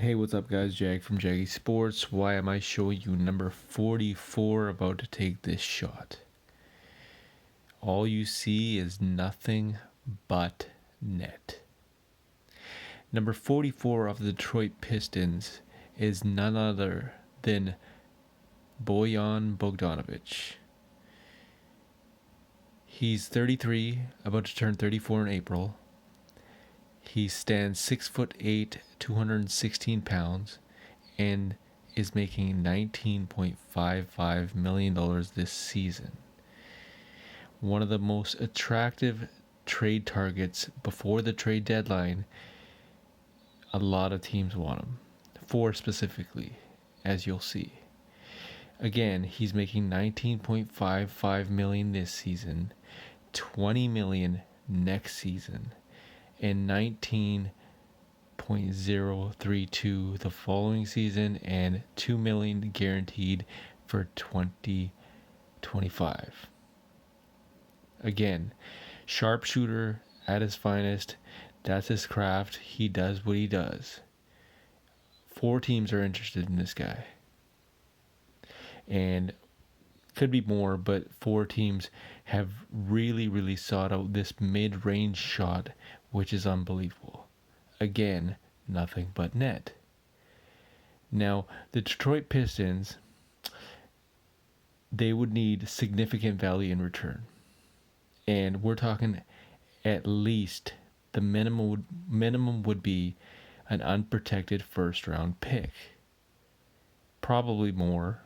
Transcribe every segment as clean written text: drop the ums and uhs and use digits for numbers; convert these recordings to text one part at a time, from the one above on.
Hey, what's up, guys? Jag from Jaggy Sports. Why am I showing you number 44 about to take this shot? All you see is nothing but net. Number 44 of the Detroit Pistons is none other than Bojan Bogdanovic. He's 33, about to turn 34 in April. He stands 6'8", 216 pounds, and is making $19.55 million this season. One of the most attractive trade targets before the trade deadline. A lot of teams want him. 4 specifically, as you'll see. Again, he's making $19.55 million this season, $20 million next season, and $19.032 the following season, and $2 million guaranteed for 2025. Again, sharpshooter at his finest. That's his craft. He does what he does. 4 teams are interested in this guy. And could be more, but 4 teams have really sought out this mid-range shot, which is unbelievable. Again, nothing but net. Now, the Detroit Pistons, they would need significant value in return. And we're talking at least the minimum would be an unprotected first round pick. Probably more,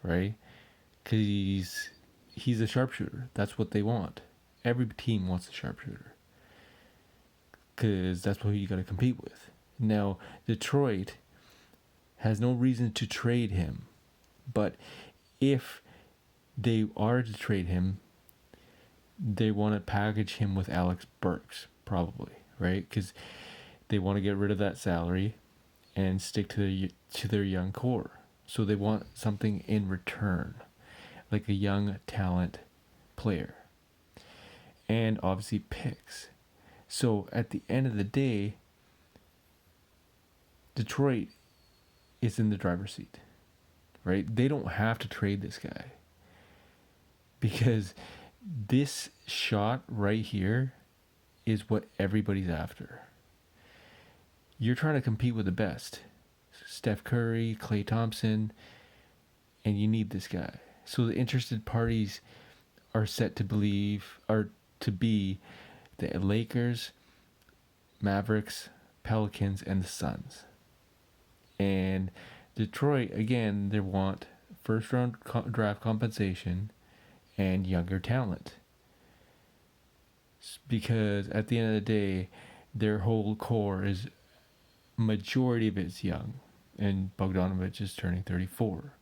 right? Because he's a sharpshooter. That's what they want. Every team wants a sharpshooter, because that's what you got to compete with. Now, Detroit has no reason to trade him, but if they are to trade him, they want to package him with Alex Burks, probably, right? Because they want to get rid of that salary and stick to their young core. So they want something in return, like a young talent player, and obviously picks. So at the end of the day, Detroit is in the driver's seat, right? They don't have to trade this guy, because this shot right here is what everybody's after. You're trying to compete with the best. Steph Curry, Klay Thompson, and you need this guy. So the interested parties are set to be the Lakers, Mavericks, Pelicans, and the Suns. And Detroit, again, they want first round draft compensation and younger talent, because at the end of the day, their whole core is, majority of it's young, and Bogdanovic is turning 34.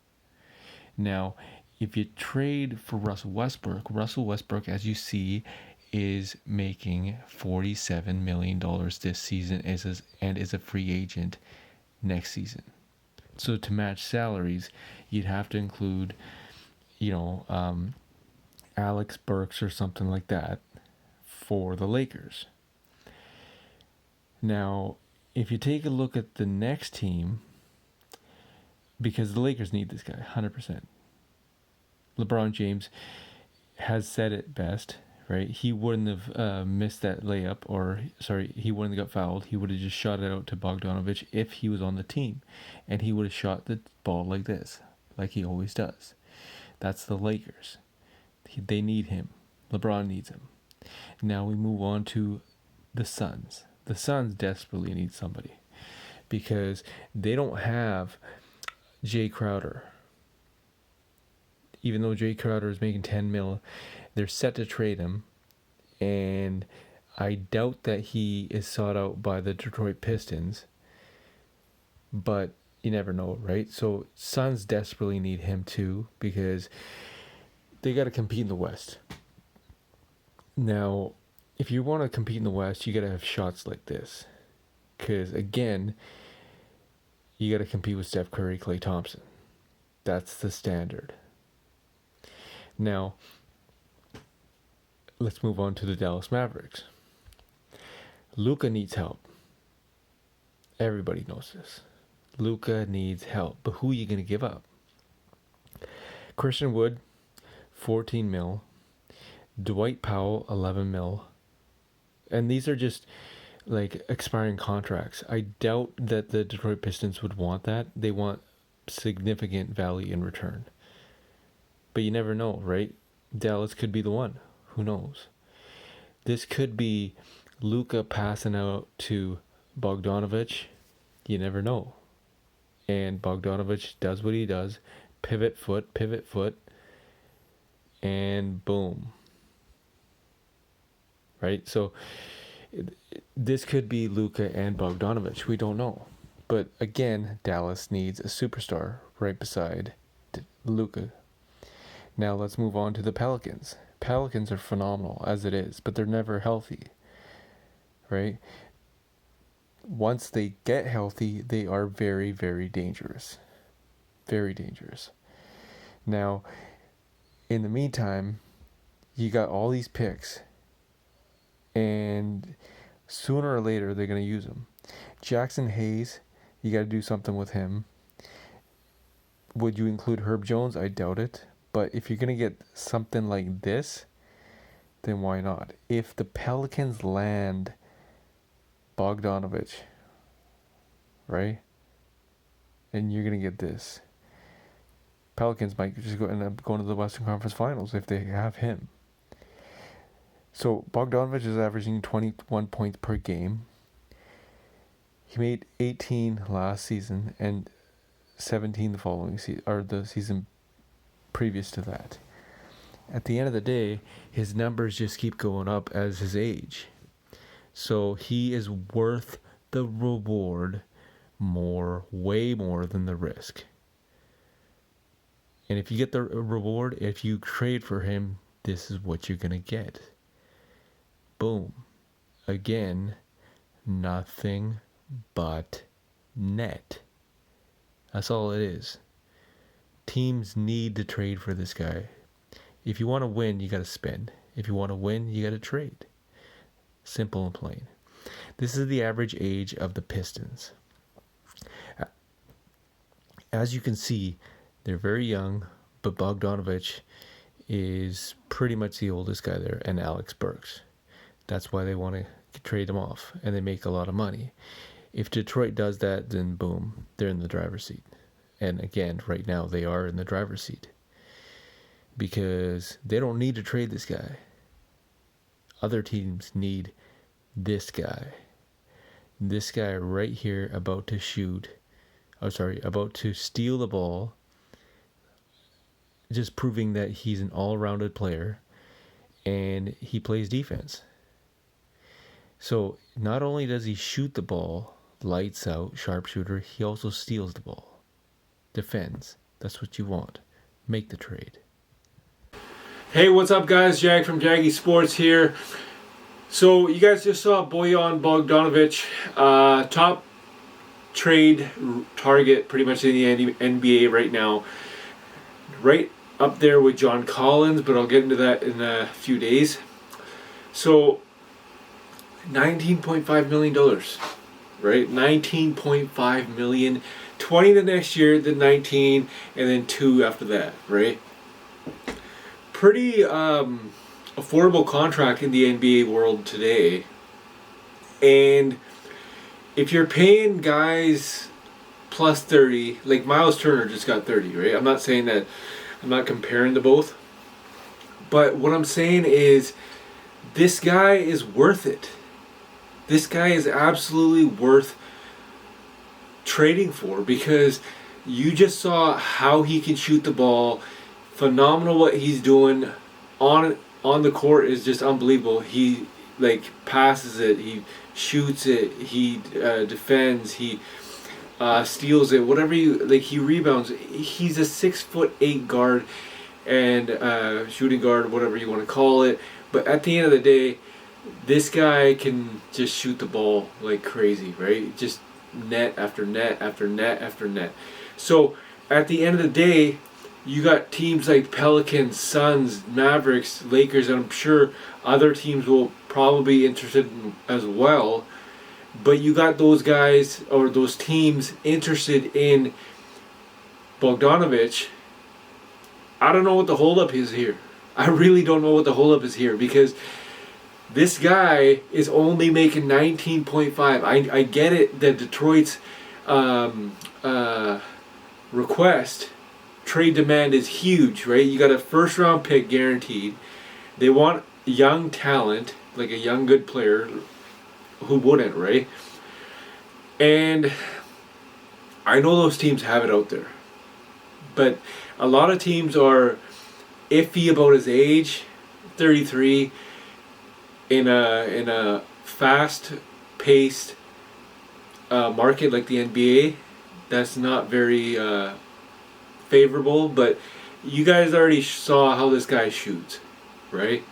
Now, if you trade for Russell Westbrook, as you see, is making $47 million this season and is a free agent next season. So to match salaries, you'd have to include, Alex Burks or something like that for the Lakers. Now, if you take a look at the next team, because the Lakers need this guy 100%. LeBron James has said it best, right? He wouldn't have missed that layup, he wouldn't have got fouled. He would have just shot it out to Bogdanovic if he was on the team, and he would have shot the ball like this, like he always does. That's the Lakers. They need him. LeBron needs him. Now we move on to the Suns. The Suns desperately need somebody, because they don't have Jay Crowder. Even though Jay Crowder is making $10 million, they're set to trade him, and I doubt that he is sought out by the Detroit Pistons, but you never know, right? So Suns desperately need him too, because they got to compete in the West. Now, if you want to compete in the West, you got to have shots like this, because again, you got to compete with Steph Curry, Klay Thompson. That's the standard. Now, let's move on to the Dallas Mavericks. Luka needs help. Everybody knows this. Luka needs help. But who are you going to give up? Christian Wood, 14 mil. Dwight Powell, 11 mil. And these are just like expiring contracts. I doubt that the Detroit Pistons would want that. They want significant value in return. But you never know, right? Dallas could be the one. Who knows? This could be Luka passing out to Bogdanovic. You never know. And Bogdanovic does what he does. Pivot foot. And boom. Right? So this could be Luka and Bogdanovic. We don't know. But again, Dallas needs a superstar right beside Luka. Now let's move on to the Pelicans. Pelicans are phenomenal as it is, but they're never healthy. Right? Once they get healthy, they are very, very dangerous. Very dangerous. Now, in the meantime, you got all these picks, and sooner or later they're going to use them. Jackson Hayes, you got to do something with him. Would you include Herb Jones? I doubt it. But if you're going to get something like this, then why not? If the Pelicans land Bogdanovic, right? And you're going to get this. Pelicans might just end up going to the Western Conference Finals if they have him. So Bogdanovic is averaging 21 points per game. He made 18 last season and 17 the following season, or the season previous to that. At the end of the day, his numbers just keep going up as his age. So he is worth the reward way more than the risk. And if you get the reward, if you trade for him, this is what you're going to get. Boom. Again, nothing but net. That's all it is. Teams need to trade for this guy. If you want to win, you got to spend. If you want to win, you got to trade. Simple and plain. This is the average age of the Pistons. As you can see, they're very young, but Bogdanovic is pretty much the oldest guy there, and Alex Burks. That's why they want to trade them off, and they make a lot of money. If Detroit does that, then boom, they're in the driver's seat. And again, right now, they are in the driver's seat. Because they don't need to trade this guy. Other teams need this guy. This guy right here about to about to steal the ball. Just proving that he's an all-rounded player. And he plays defense. So not only does he shoot the ball, lights out, sharpshooter, he also steals the ball. Defends. That's what you want. Make the trade. Hey, what's up, guys? Jag from Jaggy Sports here. So you guys just saw Bojan Bogdanovic, top trade target pretty much in the NBA right now. Right up there with John Collins, but I'll get into that in a few days. So $19.5 million, right? $19.5 million. 20 the next year, then 19, and then 2 after that, right? Pretty affordable contract in the NBA world today. And if you're paying guys plus 30, like Miles Turner just got 30, right? I'm not saying that, I'm not comparing the both. But what I'm saying is, this guy is worth it. This guy is absolutely worth trading for, because you just saw how he can shoot the ball. Phenomenal what he's doing on the court is just unbelievable. He passes it, he shoots it, he defends, he steals it, whatever he rebounds. He's a 6'8" guard and shooting guard, whatever you want to call it. But at the end of the day, this guy can just shoot the ball like crazy, right? Just net after net after net after net. So at the end of the day, you got teams like Pelicans, Suns, Mavericks, Lakers, and I'm sure other teams will probably be interested in as well. But you got those guys or those teams interested in Bogdanovic. I don't know what the holdup is here. I really don't know what the holdup is here, because this guy is only making 19.5. I get it that Detroit's request, trade demand is huge, right? You got a first round pick guaranteed. They want young talent, like a young good player. Who wouldn't, right? And I know those teams have it out there, but a lot of teams are iffy about his age, 33, in a fast-paced market like the NBA. That's not very favorable. But you guys already saw how this guy shoots, right?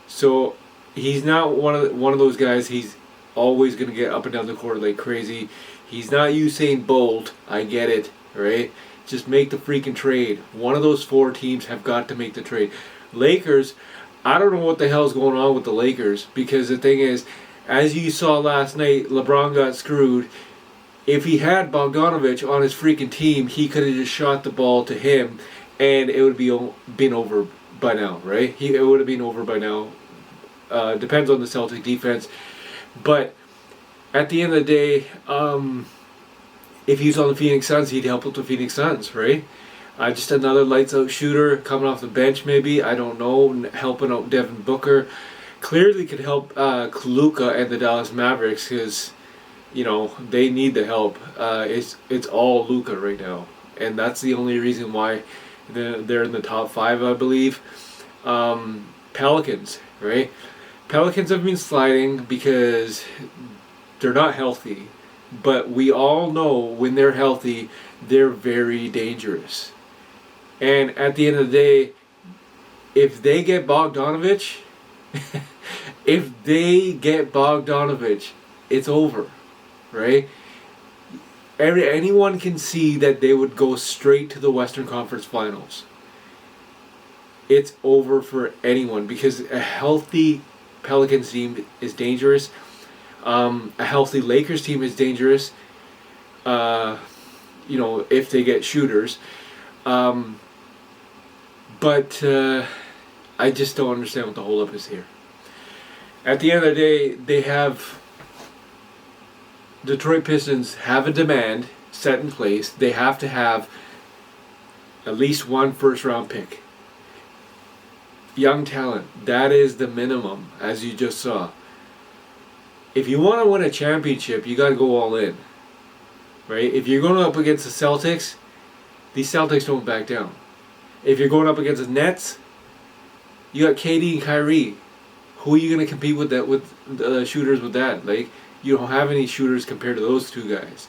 So he's not one of those guys. He's always gonna get up and down the court like crazy. He's not Usain Bolt. I get it, right? Just make the freaking trade. One of those 4 teams have got to make the trade. Lakers, I don't know what the hell's going on with the Lakers, because the thing is, as you saw last night, LeBron got screwed. If he had Bogdanovic on his freaking team, he could have just shot the ball to him, and it would be been over by now, right? It would have been over by now. Depends on the Celtic defense. But at the end of the day, if he's on the Phoenix Suns, he'd help with the Phoenix Suns, right? Just another lights-out shooter coming off the bench, maybe. I don't know. Helping out Devin Booker. Clearly could help Luka and the Dallas Mavericks, because, you know, they need the help. It's all Luka right now. And that's the only reason why they're in the top 5, I believe. Pelicans, right? Pelicans have been sliding because they're not healthy. But we all know when they're healthy, they're very dangerous. And at the end of the day, if they get Bogdanovic, it's over, right? Anyone can see that they would go straight to the Western Conference Finals. It's over for anyone, because a healthy Pelicans team is dangerous. A healthy Lakers team is dangerous. If they get shooters. But I just don't understand what the holdup is here. At the end of the day, Detroit Pistons have a demand set in place. They have to have at least one first-round pick. Young talent, that is the minimum, as you just saw. If you want to win a championship, you got to go all in, right? If you're going up against the Celtics, these Celtics don't back down. If you're going up against the Nets, you got KD and Kyrie. Who are you going to compete with that, with shooters with that? Like, you don't have any shooters compared to those two guys.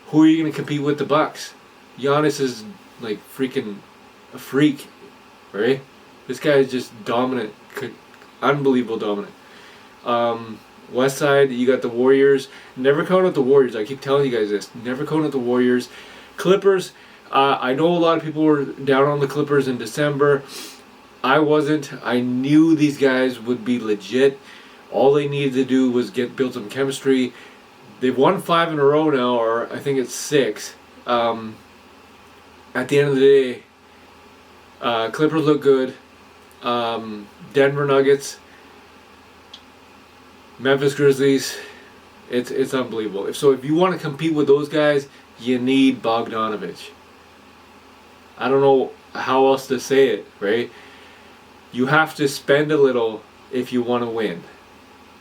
Who are you going to compete with? The Bucks. Giannis is like freaking a freak, right? This guy is just dominant, unbelievable dominant. West side, you got the Warriors. Never count out the Warriors. I keep telling you guys this. Never count out the Warriors. Clippers, I know a lot of people were down on the Clippers in December. I wasn't. I knew these guys would be legit. All they needed to do was build some chemistry. They've won 5 in a row now, or I think it's 6. At the end of the day, Clippers look good. Denver Nuggets, Memphis Grizzlies, it's unbelievable. So if you want to compete with those guys, you need Bogdanovic. I don't know how else to say it, right? You have to spend a little if you want to win.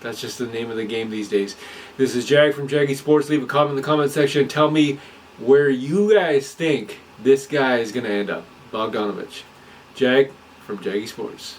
That's just the name of the game these days. This is Jag from Jaggy Sports. Leave a comment in the comment section. Tell me where you guys think this guy is going to end up. Bogdanovic. Jag from Jaggy Sports.